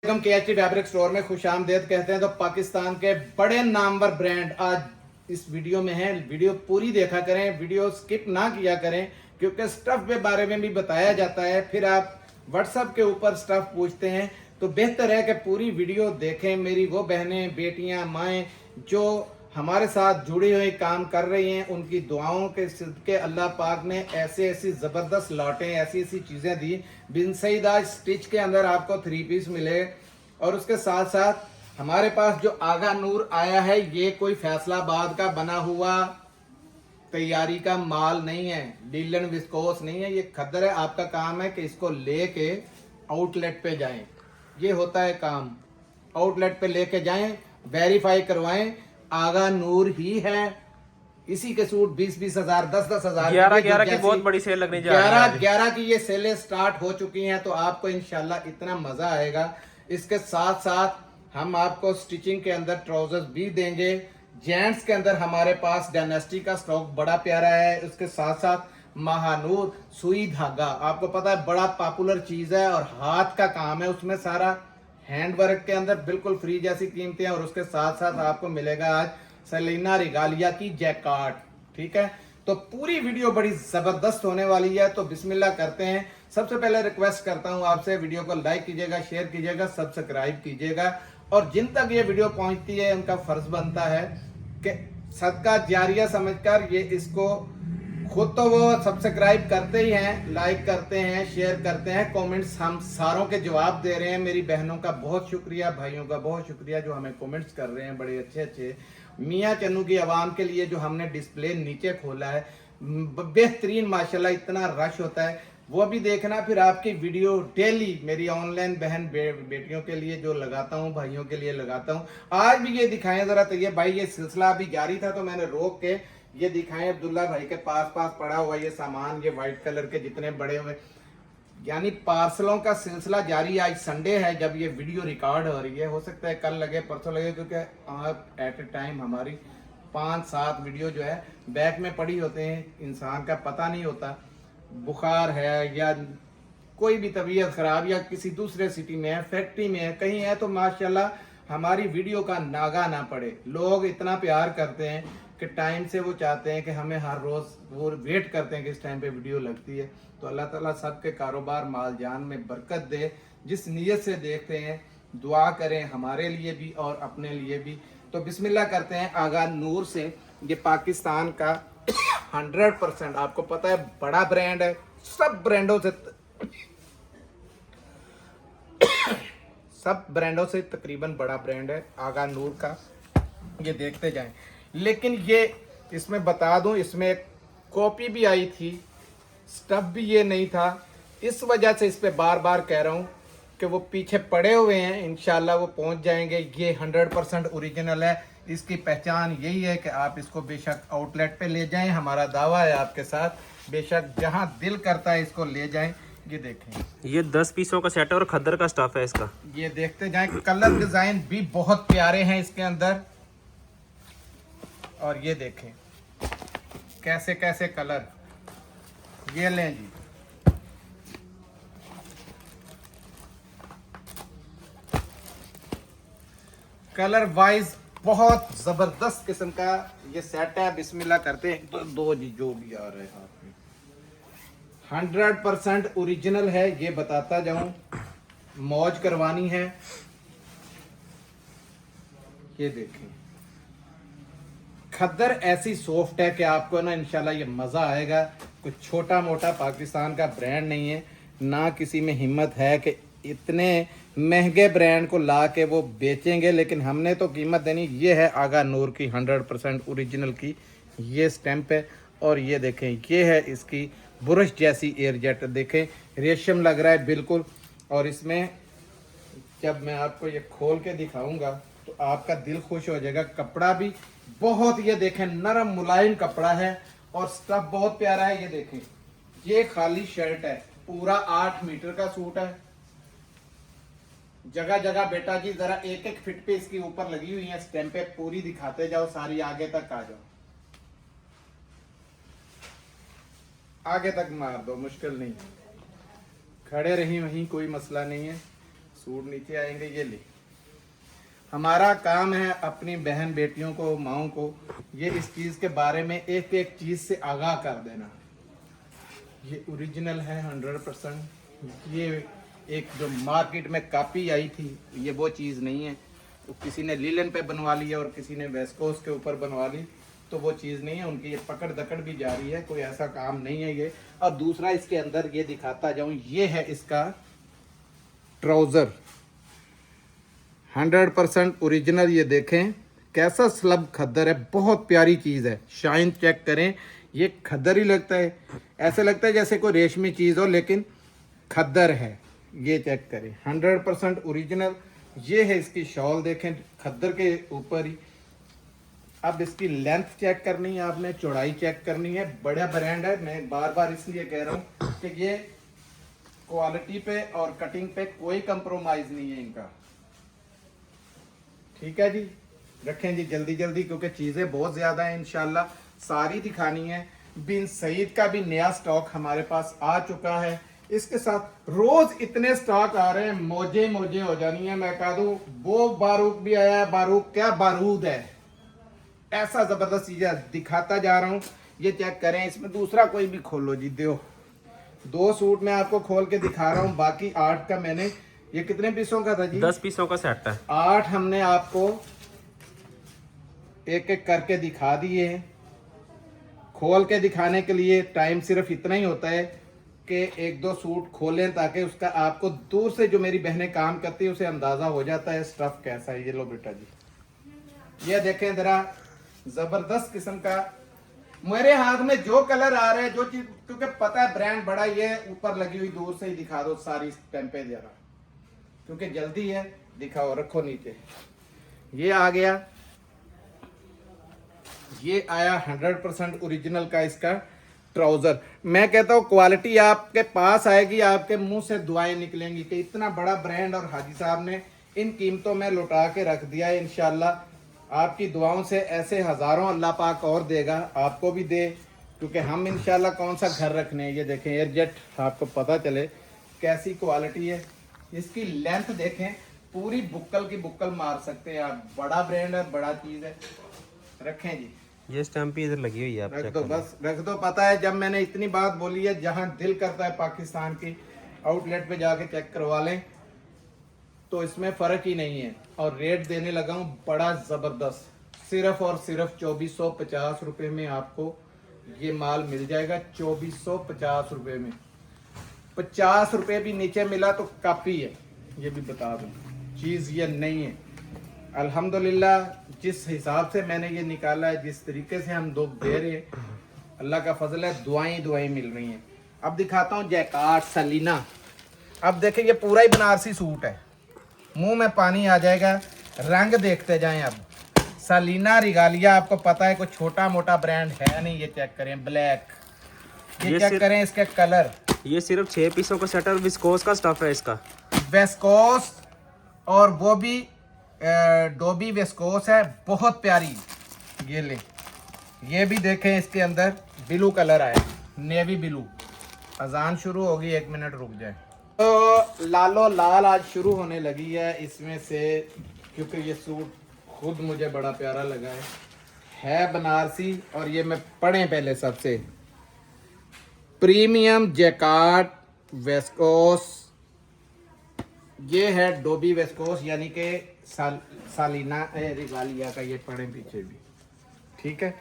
हम KHT fabric store में खुशामदेद कहते हैं। तो पाकिस्तान के बड़े नामवर ब्रांड आज इस वीडियो में है। वीडियो पूरी देखा करें, वीडियो स्किप ना किया करें, क्योंकि स्टफ के बारे में भी बताया जाता है। फिर आप व्हाट्सएप के ऊपर स्टफ पूछते हैं, तो बेहतर है कि पूरी वीडियो देखें। मेरी वो बहनें, बेटियां, माएँ जो हमारे साथ जुड़ी हुई काम कर रही हैं, उनकी दुआओं के सिदके अल्लाह पाक ने ऐसे ऐसी ज़बरदस्त लॉटें, ऐसी ऐसी चीज़ें दी। बिन सईदा स्टिच के अंदर आपको 3 पीस मिले। और उसके साथ साथ हमारे पास जो आगा नूर आया है, ये कोई फैसलाबाद का बना हुआ तैयारी का माल नहीं है, डीलन विस्कोस नहीं है, ये खद्दर है। आपका काम है कि इसको लेके आउटलेट पे जाएं। ये होता है काम, आउटलेट पे लेके जाएं, वेरीफाई करवाएं, आगा नूर ही है। इसी के सूट 20-20 हजार, 10-10 हजार, 11 की बहुत बड़ी सेल लगने जा रही है। 11 की ये सेलें स्टार्ट हो चुकी हैं। तो आपको इंशाल्लाह इतना मजा आएगा। इसके साथ साथ हम आपको स्टिचिंग के अंदर ट्राउजर्स भी देंगे। जेंट्स के अंदर हमारे पास डायनेस्टी का स्टॉक बड़ा प्यारा है। उसके साथ साथ महानूर सुई धागा, आपको पता है बड़ा पॉपुलर चीज है और हाथ का काम है उसमें सारा, हैंड वर्क के अंदर बिल्कुल फ्री जैसी कीमतें हैं। और उसके साथ साथ आपको मिलेगा आज सेलिना रिगालिया की जैकार्ड। ठीक है, तो पूरी वीडियो बड़ी जबरदस्त होने वाली है। तो बिस्मिल्लाह करते हैं। सबसे पहले रिक्वेस्ट करता हूं आपसे, वीडियो को लाइक कीजिएगा, शेयर कीजिएगा, सब्सक्राइब कीजिएगा। और जिन तक ये वीडियो पहुंचती है, उनका फर्ज बनता है कि सदका जारिया समझकर ये इसको, खुद तो वो सब्सक्राइब करते ही हैं, लाइक करते हैं, शेयर करते हैं, कमेंट्स हम सारों के जवाब दे रहे हैं। मेरी बहनों का बहुत शुक्रिया, भाइयों का बहुत शुक्रिया जो हमें कमेंट्स कर रहे हैं बड़े अच्छे अच्छे। मियाँ चन्नू की आवाम के लिए जो हमने डिस्प्ले नीचे खोला है, बेहतरीन माशाल्लाह, इतना रश होता है वो भी देखना। फिर आपकी वीडियो डेली मेरी ऑनलाइन बहन बेटियों के लिए जो लगाता हूँ, भाइयों के लिए लगाता हूँ। आज भी ये दिखाएं जरा। तो ये भाई, ये सिलसिला अभी जारी था तो मैंने रोक के ये दिखाएं। अब्दुल्ला भाई के पास पड़ा हुआ ये सामान, ये व्हाइट कलर के जितने बड़े हुए, यानी पार्सलों का सिलसिला जारी। आज संडे है जब ये वीडियो रिकॉर्ड हो रही है, हो सकता है कल लगे, परसों लगे, क्योंकि आप एट ए टाइम हमारी 5-7 वीडियो जो है बैग में पड़ी होते हैं। इंसान का पता नहीं होता, बुखार है या कोई भी तबीयत खराब या किसी दूसरे सिटी में है, फैक्ट्री में है, कहीं है, तो माशाल्लाह हमारी वीडियो का नागा ना पड़े। लोग इतना प्यार करते हैं कि टाइम से वो चाहते हैं कि हमें हर रोज वो वेट करते हैं कि इस टाइम पे वीडियो लगती है। तो अल्लाह ताला सबके कारोबार माल जान में बरकत दे। जिस नीयत से देखते हैं, दुआ करें हमारे लिए भी और अपने लिए भी। तो बिस्मिल्लाह करते हैं आगा नूर से। ये पाकिस्तान का 100%, आपको पता है बड़ा ब्रांड है, सब ब्रांडों से तकरीबन बड़ा ब्रांड है आगा नूर का। ये देखते जाएं। लेकिन ये इसमें बता दूं, इसमें एक कॉपी भी आई थी, स्टफ भी ये नहीं था। इस वजह से इस पे बार बार कह रहा हूं कि वो पीछे पड़े हुए हैं, इंशाल्लाह वो पहुंच जाएंगे। ये 100% ओरिजिनल है। इसकी पहचान यही है कि आप इसको बेशक आउटलेट पे ले जाएं, हमारा दावा है आपके साथ, बेशक जहां दिल करता है इसको ले जाएं। ये देखें, ये 10 पीसों का सेट है और खद्दर का स्टफ है इसका। ये देखते जाएं। कलर डिजाइन भी बहुत प्यारे हैं इसके अंदर। और ये देखें कैसे कैसे कलर, ये लें जी। कलर वाइज बहुत जबरदस्त किस्म का ये सेट है। बिस्मिल्लाह करते हैं। तो दो जी जो भी आ रहे हैं हाथ में, 100% ओरिजिनल है, ये बताता जाऊं। मौज करवानी है, ये देखें। खद्दर ऐसी सॉफ्ट है कि आपको ना इंशाल्लाह ये मजा आएगा। कुछ छोटा मोटा पाकिस्तान का ब्रांड नहीं है, ना किसी में हिम्मत है कि इतने महंगे ब्रांड को ला के वो बेचेंगे। लेकिन हमने तो कीमत देनी। ये है आगा नूर की 100% ओरिजिनल की ये स्टैंप है। और ये देखें, ये है इसकी ब्रश जैसी एयर जेट, देखें रेशम लग रहा है बिल्कुल। और इसमें जब मैं आपको ये खोल के दिखाऊंगा तो आपका दिल खुश हो जाएगा। कपड़ा भी बहुत, ये देखें नरम मुलायम कपड़ा है और स्टफ बहुत प्यारा है। ये देखें, ये खाली शर्ट है, पूरा 8 मीटर का सूट है। जगह जगह बेटा जी जरा एक एक फिट पे इसके ऊपर लगी हुई है स्टैंपे, पूरी दिखाते जाओ, सारी आगे तक आ जाओ, आगे तक मार दो, मुश्किल नहीं, खड़े रही वहीं, कोई मसला नहीं है। सूट नीचे आएंगे। ये ले, हमारा काम है अपनी बहन बेटियों को, माओं को ये इस चीज़ के बारे में एक एक चीज़ से आगाह कर देना। ये ओरिजिनल है 100%। ये एक जो मार्केट में कॉपी आई थी ये वो चीज़ नहीं है। तो किसी ने लीलन पे बनवा लिया और किसी ने वेस्कोस के ऊपर बनवा ली, तो वो चीज़ नहीं है। उनकी ये पकड़ दकड़ भी जारी है, कोई ऐसा काम नहीं है ये। और दूसरा इसके अंदर ये दिखाता जाऊं, ये है इसका ट्राउज़र 100% ओरिजिनल। ये देखें कैसा स्लब खद्दर है, बहुत प्यारी चीज़ है। शाइन चेक करें, ये खद्दर ही लगता है, ऐसे लगता है जैसे कोई रेशमी चीज़ हो लेकिन खद्दर है। ये चेक करें 100% ओरिजिनल। ये है इसकी शॉल, देखें खद्दर के ऊपर ही। अब इसकी लेंथ चेक करनी है आपने, चौड़ाई चेक करनी है। बड़ा ब्रांड है, मैं बार बार इसलिए कह रहा हूँ कि ये क्वालिटी पे और कटिंग पे कोई कंप्रोमाइज नहीं है इनका। ठीक है जी, रखें जी जल्दी जल्दी, क्योंकि चीज़ें बहुत ज़्यादा हैं, इंशाल्लाह सारी दिखानी है। बिन सईद का भी नया स्टॉक हमारे पास आ चुका है। इसके साथ रोज इतने स्टॉक आ रहे हैं, मौजे मौजे हो जानी है। मैं कह दूं वो बारूक भी आया है, बारूक क्या बारूद है, ऐसा जबरदस्त चीज है। दिखाता जा रहा हूं, ये चेक करें। इसमें दूसरा कोई भी खोलो जी, दो सूट मैं आपको खोल के दिखा रहा हूं। बाकी 8 का मैंने, ये कितने पीसों का था जी? 10 पीसों का सेट है। 8 हमने आपको एक एक करके दिखा दिए हैं। खोल के दिखाने के लिए टाइम सिर्फ इतना ही होता है कि 1-2 सूट खोलें, ताकि उसका आपको दूर से जो मेरी बहनें काम करती है उसे अंदाजा हो जाता है स्टफ कैसा है। ये लो बेटा जी, ये देखें जरा, जबरदस्त किस्म का। मेरे हाथ में जो कलर आ रहे हैं, जो चीज, क्योंकि पता है ब्रांड बड़ा, ये ऊपर लगी हुई दूर से ही दिखा दो सारी टेम्पे जरा, क्योंकि जल्दी है। दिखाओ, रखो नीचे। ये आ गया, ये आया 100% ओरिजिनल का इसका ट्राउजर। मैं कहता हूँ क्वालिटी आपके पास आएगी, आपके मुंह से दुआएं निकलेंगी कि इतना बड़ा ब्रांड और हाजी साहब ने इन कीमतों में लुटा के रख दिया है। इंशाल्लाह आपकी दुआओं से ऐसे हजारों अल्लाह पाक और देगा, आपको भी दे, क्योंकि हम इंशाल्लाह कौन सा घर रखने हैं। ये देखें एयरजेट, आपको पता चले कैसी क्वालिटी है। इसकी लेंथ देखें, पूरी बुक्कल की बुक्कल मार सकते हैं आप। बड़ा ब्रांड है, बड़ा चीज है। रखें जी, ये स्टैम्प इधर लगी हुई है, आप रख चेक दो, करें। बस रख दो। पता है जब मैंने इतनी बात बोली है, जहां दिल करता है पाकिस्तान की आउटलेट पे जाके चेक करवा लें, तो इसमें फर्क ही नहीं है। और रेट देने लगा हूं बड़ा जबरदस्त, सिर्फ और सिर्फ 2450 रुपए में आपको ये माल मिल जाएगा। 2450 रुपए में, 50 रुपए भी नीचे मिला तो काफी है। ये भी बता दूं, चीज ये नहीं है। अल्हम्दुलिल्लाह जिस हिसाब से मैंने ये निकाला है, जिस तरीके से हम दो दे रहे हैं, अल्लाह का फजल है, दुआएं मिल रही हैं। अब दिखाता हूँ जैकार्ड सलीना। अब देखें ये पूरा ही बनारसी सूट है, मुंह में पानी आ जाएगा। रंग देखते जाएं। अब सलीना रिगालिया, आपको पता है कोई छोटा मोटा ब्रांड है नहीं। ये चेक करें, ब्लैक, ये चेक करें इसके कलर। ये सिर्फ 6 पीसों का सेट और विस्कोस का स्टफ है इसका। वेस्कोस, और वो भी डोबी वेस्कोस है, बहुत प्यारी। ये ले, ये भी देखें, इसके अंदर ब्लू कलर आया, नेवी ब्लू। अजान शुरू होगी, 1 मिनट रुक जाए। तो लालो लाल आज शुरू होने लगी है इसमें से, क्योंकि ये सूट खुद मुझे बड़ा प्यारा लगा है बनारसी। और ये मैं पढ़ें पहले सबसे, प्रीमियम जैकार्ड वेस्कोस। ये है डोबी वेस्कोस, यानी कि सालिना रिगालिया का। ये पढ़ें पीछे भी, ठीक है।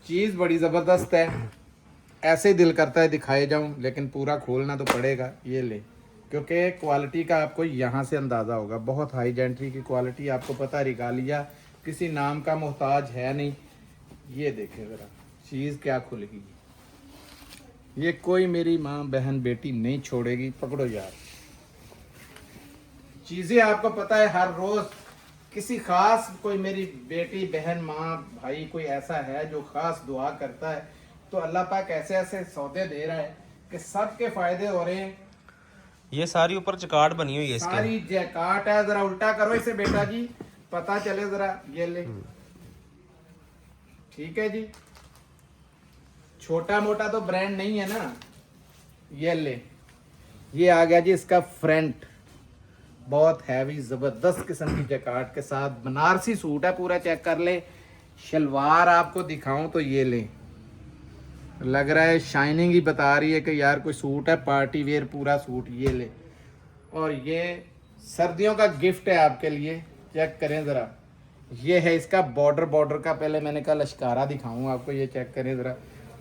चीज़ बड़ी ज़बरदस्त है, ऐसे दिल करता है दिखाए जाऊं, लेकिन पूरा खोलना तो पड़ेगा। ये ले, क्योंकि क्वालिटी का आपको यहाँ से अंदाज़ा होगा। बहुत हाई जेंट्री की क्वालिटी, आपको पता है रिगालिया किसी नाम का मोहताज है नहीं। ये देखें ज़रा, चीज़ क्या खुल गई। ये कोई मेरी माँ बहन बेटी नहीं छोड़ेगी। पकड़ो यार, चीज़ें आपको पता है हर रोज़ किसी खास, कोई मेरी बेटी बहन माँ भाई कोई ऐसा है जो खास दुआ करता है, तो अल्लाह पाक ऐसे ऐसे सौदे दे रहा है कि सबके फायदे हो रहे हैं। ये सारी ऊपर चकाट बनी हुई है इसके। सारी जैकाट है। जरा उल्टा करो इसे बेटा जी, पता चले जरा। ये ले, ठीक है जी, छोटा मोटा तो ब्रांड नहीं है ना। ये ले, ये आ गया जी इसका फ्रंट, बहुत हैवी ज़बरदस्त किस्म की जैकार्ड के साथ बनारसी सूट है पूरा। चेक कर ले, शलवार आपको दिखाऊं तो ये ले, लग रहा है शाइनिंग ही बता रही है कि यार कोई सूट है पार्टी वेयर पूरा सूट। ये ले, और ये सर्दियों का गिफ्ट है आपके लिए। चेक करें ज़रा, ये है इसका बॉर्डर का, पहले मैंने कहा लश्कारा दिखाऊं आपको, ये चेक करें ज़रा।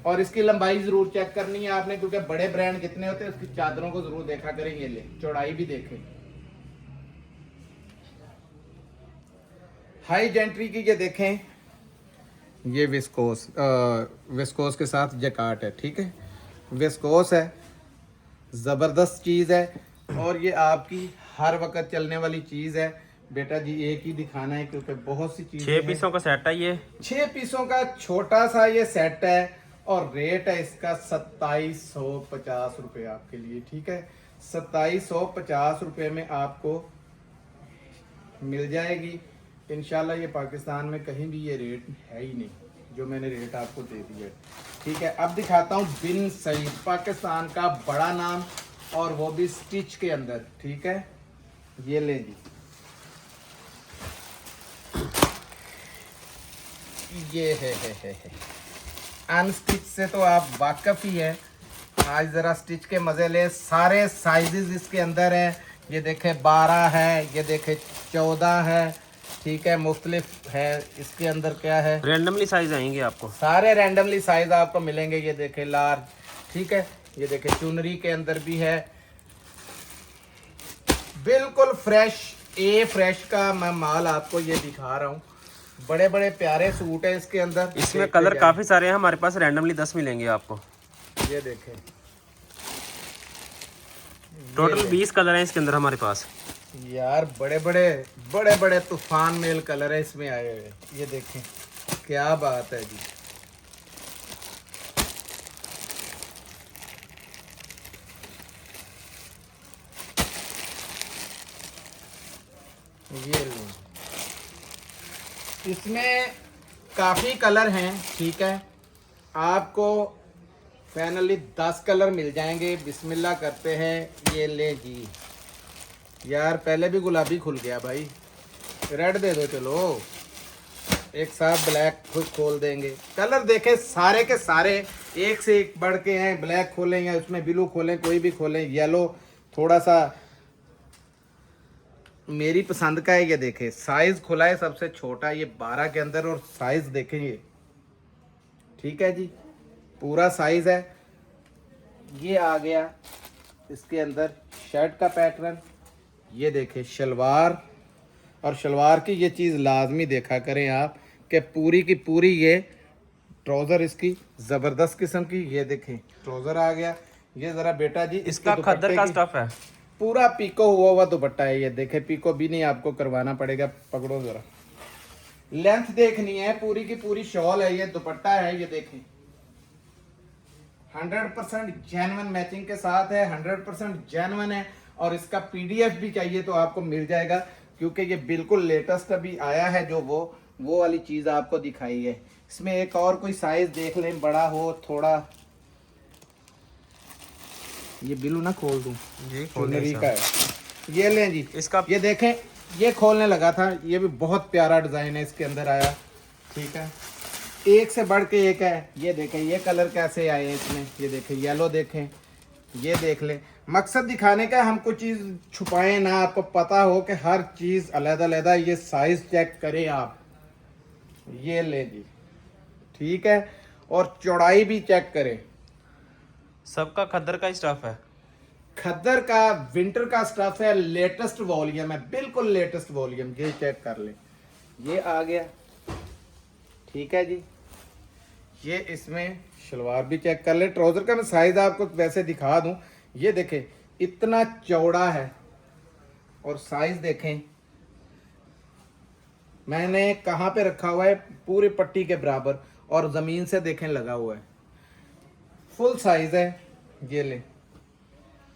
और इसकी लंबाई ज़रूर चेक करनी है आपने, क्योंकि बड़े ब्रांड कितने होते हैं उसकी चादरों को ज़रूर देखा करें। ये ले, चौड़ाई भी देखें, हाई जेंट्री की। ये देखें, ये विस्कोस के साथ जैकार्ड है, ठीक है, विस्कोस है, ज़बरदस्त चीज़ है। और ये आपकी हर वक्त चलने वाली चीज़ है बेटा जी। एक ही दिखाना है क्योंकि बहुत सी चीज़ें 6 पीसों का सेट है ये। 6 पीसों का छोटा सा ये सेट है और रेट है इसका 2750 रुपये आपके लिए, ठीक है। 2750 रुपये में आपको मिल जाएगी इंशाल्लाह। ये पाकिस्तान में कहीं भी ये रेट है ही नहीं जो मैंने रेट आपको दे दिया है, ठीक है। अब दिखाता हूँ बिन सईद, पाकिस्तान का बड़ा नाम, और वो भी स्टिच के अंदर, ठीक है। ये ले जी, ये है। अनस्टिच से तो आप वाकफ ही है। आज ज़रा स्टिच के मज़े ले। सारे साइजेस इसके अंदर हैं। ये देखें 12 है, ये देखें 14 है, ठीक है, मुख्तलिफ है। इसके अंदर क्या है, रैंडमली साइज आएंगे आपको, सारे सारे रैंडमली साइज आपको मिलेंगे। ये देखें लार्ज, ठीक है। ये देखें चुनरी के अंदर भी है, बिल्कुल फ्रेश फ्रेश का मैं माल आपको ये दिखा रहा हूँ। बड़े बड़े प्यारे सूट है इसके अंदर। इसमें कलर काफी सारे हैं हमारे पास, रैंडमली 10 मिलेंगे आपको। ये देखें, टोटल 20 कलर हैं इसके अंदर हमारे पास। यार बड़े बड़े तूफान मेल कलर है इसमें आए हुए। ये देखें, क्या बात है जी। ये लो, इसमें काफ़ी कलर हैं, ठीक है। आपको फाइनली 10 कलर मिल जाएंगे। बिस्मिल्लाह करते हैं। ये ले जी, यार पहले भी गुलाबी खुल गया भाई, रेड दे दो। चलो एक साथ ब्लैक खोल देंगे। कलर देखें सारे के सारे एक से एक बढ़ के हैं। ब्लैक खोलें या उसमें ब्लू खोलें, कोई भी खोलें। येलो थोड़ा सा मेरी पसंद का है। ये देखें साइज खुला है सबसे छोटा, ये 12 के अंदर, और साइज देखें ये, ठीक है जी, पूरा साइज है। ये आ गया इसके अंदर शर्ट का पैटर्न। ये देखें शलवार, और शलवार की ये चीज़ लाजमी देखा करें आप कि पूरी की पूरी ये ट्राउज़र इसकी ज़बरदस्त किस्म की। ये देखें ट्राउज़र आ गया। ये ज़रा बेटा जी इसका खद्दर का स्टफ है, पूरा पीको हुआ दुपट्टा है। ये देखें, पीको भी नहीं आपको करवाना पड़ेगा। पकड़ो ज़रा, लेंथ देखनी है, पूरी की पूरी शॉल है, ये दुपट्टा है। ये देखें 100% जेन्युइन मैचिंग के साथ है, 100% जेन्युइन है। और इसका पीडीएफ भी चाहिए तो आपको मिल जाएगा, क्योंकि ये बिल्कुल लेटेस्ट अभी आया है। जो वो वाली चीज़ आपको दिखाई है। इसमें एक और कोई साइज देख लें, बड़ा हो थोड़ा। ये बिलू ना खोल दूं, चुनरी का है। ये लें जी, इसका ये देखें, ये खोलने लगा था। ये भी बहुत प्यारा डिज़ाइन है इसके अंदर आया, ठीक है। एक से बढ़ के एक है। ये देखें ये कलर कैसे आए हैं इसमें। ये देखें येलो देखें, ये देख लें। मकसद दिखाने का हम कुछ चीज़ छुपाएं ना, आपको पता हो कि हर चीज़ अलग-अलग। ये साइज चेक करें आप, ये ले जी, ठीक है। और चौड़ाई भी चेक करें। सबका खद्दर का स्टफ है, खद्दर का विंटर का स्टफ है, लेटेस्ट वॉल्यूम है, बिल्कुल लेटेस्ट वॉल्यूम। ये चेक कर लें, ये आ गया, ठीक है जी। ये इसमें शलवार भी चेक कर ले। ट्राउज़र का मैं साइज़ आपको वैसे दिखा दूं। ये देखें इतना चौड़ा है, और साइज़ देखें मैंने कहाँ पे रखा हुआ है, पूरी पट्टी के बराबर, और ज़मीन से देखें लगा हुआ है। फुल साइज़ है। ये ले,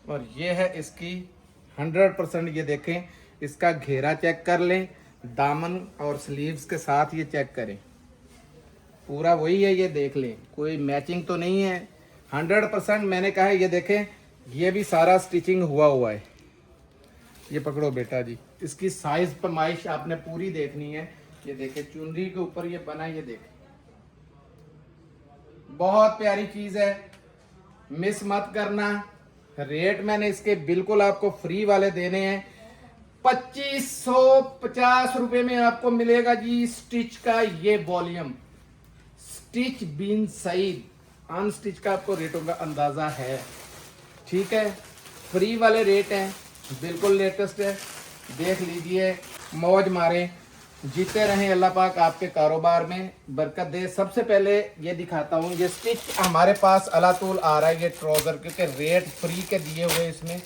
और ये है इसकी 100%। ये देखें इसका घेरा चेक कर लें, दामन और स्लीव्स के साथ ये चेक करें, पूरा वही है। ये देख लें, कोई मैचिंग तो नहीं है, 100% मैंने कहा है। ये देखें ये भी सारा स्टिचिंग हुआ है, ये पकड़ो बेटा जी, इसकी साइज पैमाइश आपने पूरी देखनी है। ये देखे चुनरी के ऊपर ये बना, ये देखे बहुत प्यारी चीज है, मिस मत करना। रेट मैंने इसके बिल्कुल आपको फ्री वाले देने हैं। 2550 रुपए में आपको मिलेगा जी स्टिच का ये वॉल्यूम। स्टिच बिन सईद, अनस्टिच का आपको रेटों का अंदाजा है, ठीक है। फ्री वाले रेट हैं, बिल्कुल लेटेस्ट है। देख लीजिए, मौज मारे, जीते रहें, अल्लाह पाक आपके कारोबार में बरकत दे। सबसे पहले ये दिखाता हूँ, ये स्टिच हमारे पास अलातूल आ रहा है ये ट्राउज़र, क्योंकि रेट फ्री के दिए हुए इसमें।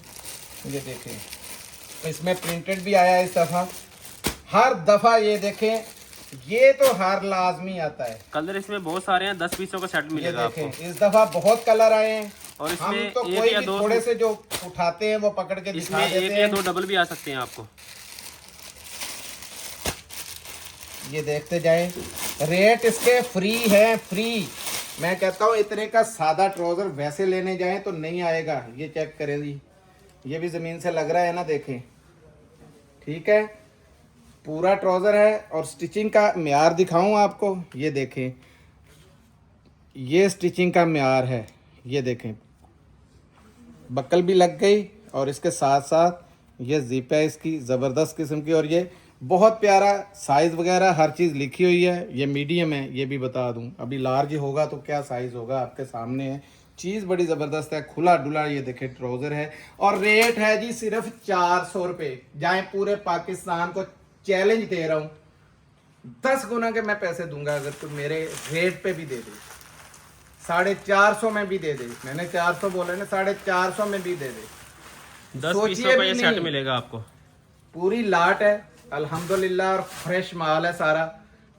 ये देखें, इसमें प्रिंटेड भी आया है इस दफ़ा। हर दफ़ा ये देखें, ये तो हर लाजमी आता है। कलर इसमें बहुत सारे हैं, 10 पीसों का सेट ये मिलेगा देखें, आपको। इस दफ़ा बहुत कलर आए हैं। और हम इसमें तो एक कोई या भी दो, थोड़े से जो उठाते हैं वो पकड़ के इसमें दिखा एक देते या हैं। दो डबल भी आ सकते हैं आपको। ये देखते जाएं, रेट इसके फ्री है, फ्री। मैं कहता हूँ इतने का सादा ट्राउजर वैसे लेने जाएं तो नहीं आएगा। ये चेक करें जी, ये भी जमीन से लग रहा है ना, देखें, ठीक है। पूरा ट्राउजर है। और स्टिचिंग का म्यार दिखाऊं आपको, ये देखें, ये स्टिचिंग का म्यार है। ये देखें, बक्कल भी लग गई और इसके साथ साथ ये जिप है इसकी ज़बरदस्त किस्म की। और ये बहुत प्यारा साइज़ वगैरह हर चीज़ लिखी हुई है। ये मीडियम है, ये भी बता दूं, अभी लार्ज होगा तो क्या साइज़ होगा आपके सामने है। चीज़ बड़ी ज़बरदस्त है, खुला डुला। ये देखे ट्राउज़र है और रेट है जी सिर्फ 400 रुपये। जाए पूरे पाकिस्तान को चैलेंज दे रहा हूँ, 10 गुना के मैं पैसे दूंगा अगर तुम मेरे रेट पे भी दे दे। 450 में भी दे दे, मैंने 400 बोले ना, 450 में भी दे दे। 10 सोचिए पीसों का भी ये नहीं। सेट मिलेगा आपको। पूरी लाट है अल्हम्दुलिल्लाह, और फ्रेश माल है सारा,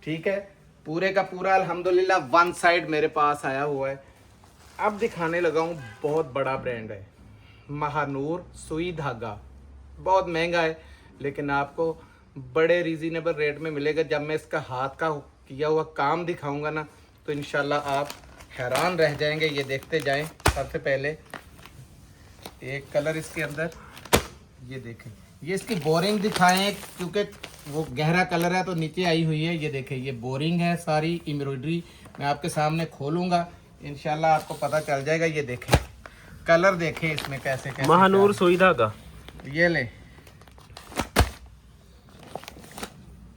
ठीक है। पूरे का पूरा अल्हम्दुलिल्लाह वन साइड मेरे पास आया हुआ है। अब दिखाने लगा हूँ, बहुत बड़ा ब्रांड है, महानूर सुई धागा। बहुत महंगा है लेकिन आपको बड़े रीजनेबल रेट में मिलेगा। जब मैं इसका हाथ का किया हुआ काम दिखाऊंगा ना तो इंशाल्लाह आप हैरान रह जाएंगे। ये देखते जाएं। सबसे पहले एक कलर इसके अंदर, ये देखें, ये इसकी बोरिंग दिखाएं क्योंकि वो गहरा कलर है तो नीचे आई हुई है। ये देखें, ये बोरिंग है सारी एम्ब्रॉयडरी। मैं आपके सामने खोलूंगा, इंशाल्लाह आपको पता चल जाएगा। ये देखें, कलर देखें इसमें कैसे कैसे। महानूर सुई धागा, ये ले,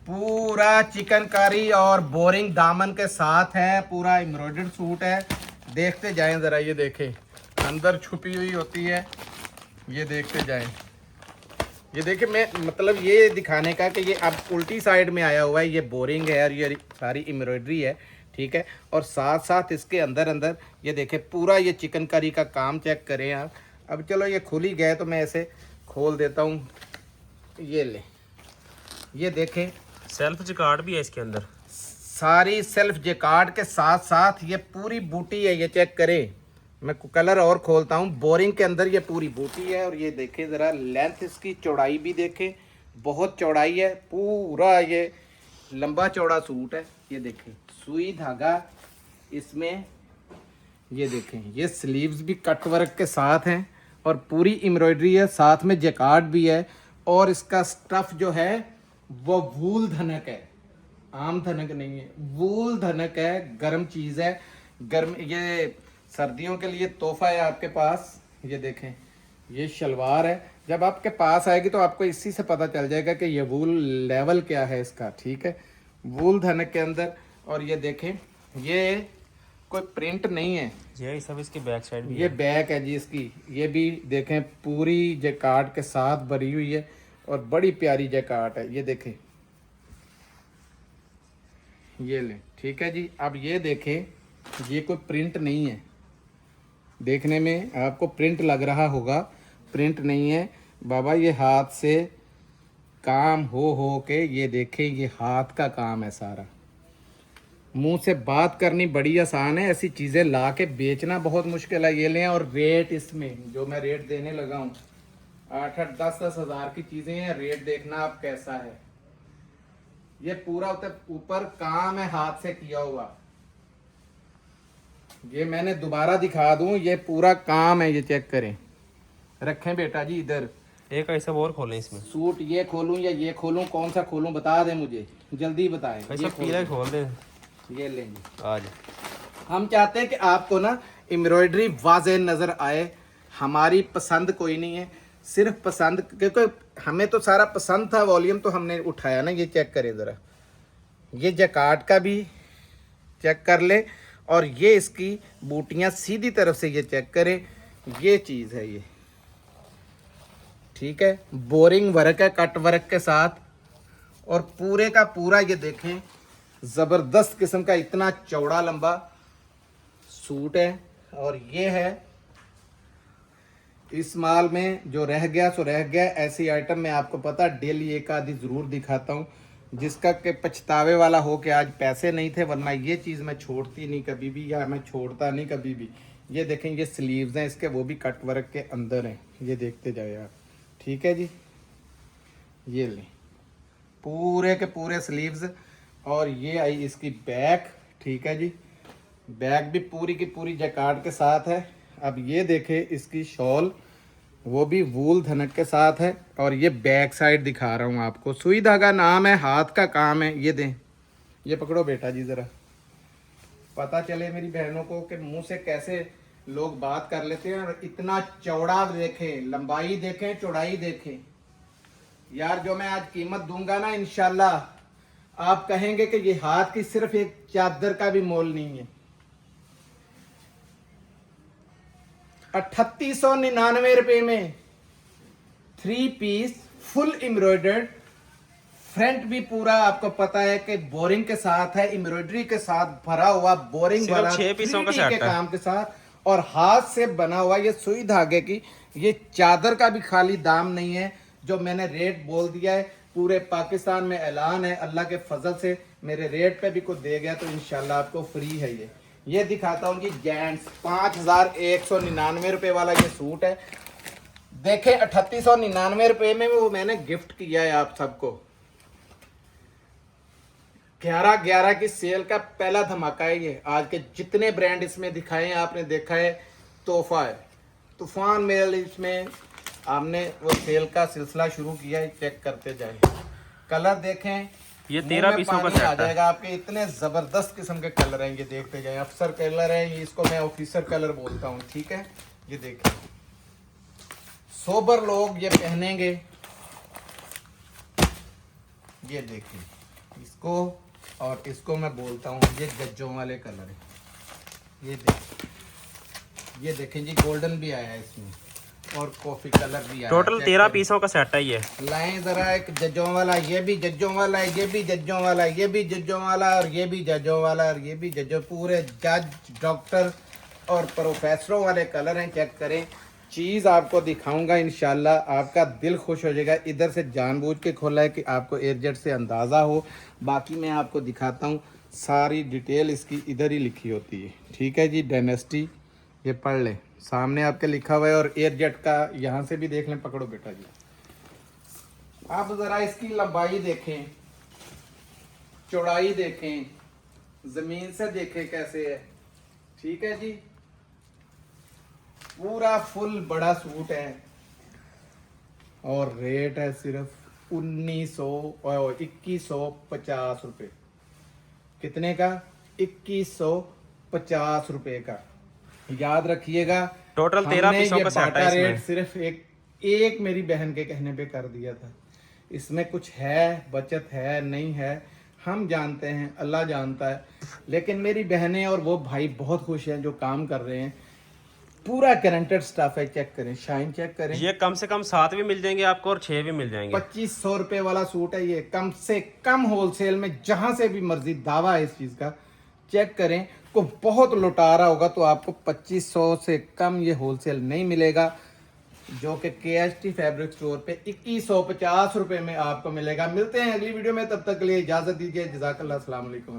पूरा चिकनकारी और बोरिंग दामन के साथ है, पूरा एम्ब्रॉयडर्ड सूट है। देखते जाएं ज़रा, ये देखें, अंदर छुपी हुई होती है। ये देखते जाएं, ये देखिए, मैं मतलब ये दिखाने का कि ये अब उल्टी साइड में आया हुआ है। ये बोरिंग है और ये सारी एम्ब्रॉयडरी है, ठीक है। और साथ साथ इसके अंदर अंदर ये देखें, पूरा ये चिकनकारी का काम चेक करें आप। अब चलो ये खुल ही गए तो मैं ऐसे खोल देता हूँ। ये ले, ये देखें, सेल्फ जिकार्ड भी है इसके अंदर। सारी सेल्फ जेकार्ड के साथ साथ ये पूरी बूटी है। ये चेक करें, मैं कलर और खोलता हूँ। बोरिंग के अंदर ये पूरी बूटी है। और ये देखें ज़रा, लेंथ इसकी, चौड़ाई भी देखें, बहुत चौड़ाई है। पूरा ये लंबा चौड़ा सूट है। ये देखें, सुई धागा इसमें। ये देखें, ये स्लीव्स भी कट वर्क के साथ हैं और पूरी एम्ब्रॉयडरी है, साथ में जेकार्ड भी है। और इसका स्टफ जो है वो वूल धनक है, आम धनक नहीं है, वूल धनक है। गर्म चीज़ है, गर्म, ये सर्दियों के लिए तोहफा है आपके पास। ये देखें, ये शलवार है, जब आपके पास आएगी तो आपको इसी से पता चल जाएगा कि ये वूल लेवल क्या है इसका, ठीक है। वूल धनक के अंदर। और ये देखें, ये कोई प्रिंट नहीं है, ये सब इसकी बैक साइड भी ये बैक है जी इसकी। ये भी देखें, पूरी जैकार्ड के साथ भरी हुई है और बड़ी प्यारी जैकार्ड है। ये देखें, ये ले, ठीक है जी। अब ये देखें, ये कोई प्रिंट नहीं है, देखने में आपको प्रिंट लग रहा होगा, प्रिंट नहीं है बाबा। ये हाथ से काम हो के, ये देखें, ये हाथ का काम है सारा। मुंह से बात करनी बड़ी आसान है, ऐसी चीज़ें ला के बेचना बहुत मुश्किल है। ये लें। और रेट इसमें जो मैं रेट देने लगा हूँ, 8-8, 10-10 हज़ार की चीज़ें हैं। रेट देखना आप कैसा है। ये पूरा ऊपर काम है, हाथ से किया हुआ। ये मैंने दोबारा दिखा दूं, ये पूरा काम है। ये चेक करें, रखें बेटा जी इधर। एक ऐसा और खोलें इसमें। सूट ये खोलूं या ये खोलूं, कौन सा खोलूं बता दें मुझे, जल्दी बताएं। ऐसा पीला खोल दे। ये लेंगे। आज हम चाहते हैं कि आपको ना एम्ब्रॉयडरी वाज़ेह नज़र आए। हमारी पसंद कोई नहीं है, सिर्फ पसंद, क्योंकि हमें तो सारा पसंद था, वॉल्यूम तो हमने उठाया ना। ये चेक करें ज़रा, ये जैकार्ड का भी चेक कर ले, और ये इसकी बूटियाँ सीधी तरफ से ये चेक करें। ये चीज़ है ये, ठीक है। बोरिंग वर्क है कट वर्क के साथ, और पूरे का पूरा ये देखें ज़बरदस्त किस्म का इतना चौड़ा लंबा सूट है। और ये है इस माल में जो रह गया सो रह गया। ऐसी आइटम मैं आपको पता डेली एक आधी ज़रूर दिखाता हूँ, जिसका के पछतावे वाला हो कि आज पैसे नहीं थे, वरना ये चीज़ मैं छोड़ती नहीं कभी भी, या मैं छोड़ता नहीं कभी भी। ये देखें, ये स्लीव्स हैं इसके, वो भी कट वर्क के अंदर हैं। ये देखते जाए आप, ठीक है जी। ये लें पूरे के पूरे स्लीव्स, और ये आई इसकी बैक, ठीक है जी। बैक भी पूरी की पूरी जैकार्ड के साथ है। अब ये देखें इसकी शॉल, वो भी वूल धनक के साथ है। और ये बैक साइड दिखा रहा हूँ आपको, सुई धागा नाम है, हाथ का काम है। ये दें, ये पकड़ो बेटा जी ज़रा, पता चले मेरी बहनों को कि मुंह से कैसे लोग बात कर लेते हैं। और इतना चौड़ा देखें, लंबाई देखें, चौड़ाई देखें यार। जो मैं आज कीमत दूंगा ना, इंशाल्लाह आप कहेंगे कि ये हाथ की सिर्फ एक चादर का भी मोल नहीं है। 3899 रुपए में 3 पीस फुल एम्ब्रॉयडर्ड, फ्रंट भी पूरा आपको पता है कि बोरिंग के साथ है, एम्ब्रॉयडरी के साथ भरा हुआ, बोरिंग वाला 6 पीसों का 3D सेट के है। काम के साथ, और हाथ से बना हुआ ये सुई धागे की। ये चादर का भी खाली दाम नहीं है, जो मैंने रेट बोल दिया है। पूरे पाकिस्तान में ऐलान है, अल्लाह के फजल से मेरे रेट पे भी कोई दे गया तो इंशाल्लाह आपको फ्री है। ये दिखाता हूँ कि जेंट्स 5199 रुपए वाला ये सूट है। देखें 3899 रुपए में वो मैंने गिफ्ट किया है आप सबको। 11/11 की सेल का पहला धमाका है ये। आज के जितने ब्रांड इसमें दिखाए हैं आपने देखा है, तोहफा है। तूफान मेल इसमें हमने वो सेल का सिलसिला शुरू किया है, चेक करते जाए। कलर देखें, ये मुंह 13 में पीसों का पानी सेट आ है। जाएगा आपके, इतने जबरदस्त किस्म के कलर हैं। ये देखते जाए, अफसर कलर है ये, इसको मैं ऑफिसर कलर बोलता हूँ, ठीक है। ये देखिए, सोबर लोग ये पहनेंगे। ये देखिए इसको, और इसको मैं बोलता हूँ ये जज्जों वाले कलर है। ये देखें जी, गोल्डन भी आया है इसमें, और कॉफी कलर भी आया है। टोटल 13 पीसों का सेट है ये। लाएं जरा, एक जज्जों वाला, ये भी जज्जों वाला है, ये भी जज्जों वाला, ये भी जज्जों वाला, और ये भी जज्जों वाला, और ये भी जज्जों, पूरे जज, डॉक्टर और प्रोफेसरों वाले कलर हैं। चेक करें, चीज़ आपको दिखाऊंगा इंशाल्लाह, आपका दिल खुश हो जाएगा। इधर से जानबूझ के खोला है कि आपको एयरजेट से अंदाज़ा हो। बाकी मैं आपको दिखाता हूँ, सारी डिटेल इसकी इधर ही लिखी होती है, ठीक है जी। डायनेस्टी, ये पढ़ लें, सामने आपके लिखा हुआ है। और एयरजेट का यहाँ से भी देख लें, पकड़ो बेटा जी। आप ज़रा इसकी लंबाई देखें, चौड़ाई देखें, ज़मीन से देखें कैसे है, ठीक है जी। पूरा फुल बड़ा सूट है, और रेट है सिर्फ 2150 रुपये। कितने का? 2150 रुपये का। याद रखिएगा, टोटल 13 हमने पीसों ये का सेट है बाटा रेट इसमें। सिर्फ एक मेरी बहन के कहने पे कर दिया था। इसमें कुछ है, बचत है नहीं है, हम जानते हैं, अल्लाह जानता है। लेकिन मेरी बहनें और वो भाई बहुत खुश हैं जो काम कर रहे हैं। पूरा गारंटेड स्टाफ है। चेक करें, शाइन चेक करें। ये कम से कम 7 भी मिल जाएंगे आपको, और 6 भी मिल जाएंगे। 2500 रुपये वाला सूट है ये, कम से कम होलसेल में, जहां से भी मर्जी, दावा है इस चीज़ का। चेक करें, को बहुत लुटा रहा होगा तो आपको 2500 से कम ये होलसेल नहीं मिलेगा, जो कि KST फैब्रिक स्टोर पे 2150 रुपये में आपको मिलेगा। मिलते हैं अगली वीडियो में, तब तक के लिए इजाज़त दीजिए। जज़ाकल्लाह, अस्सलाम वालेकुम।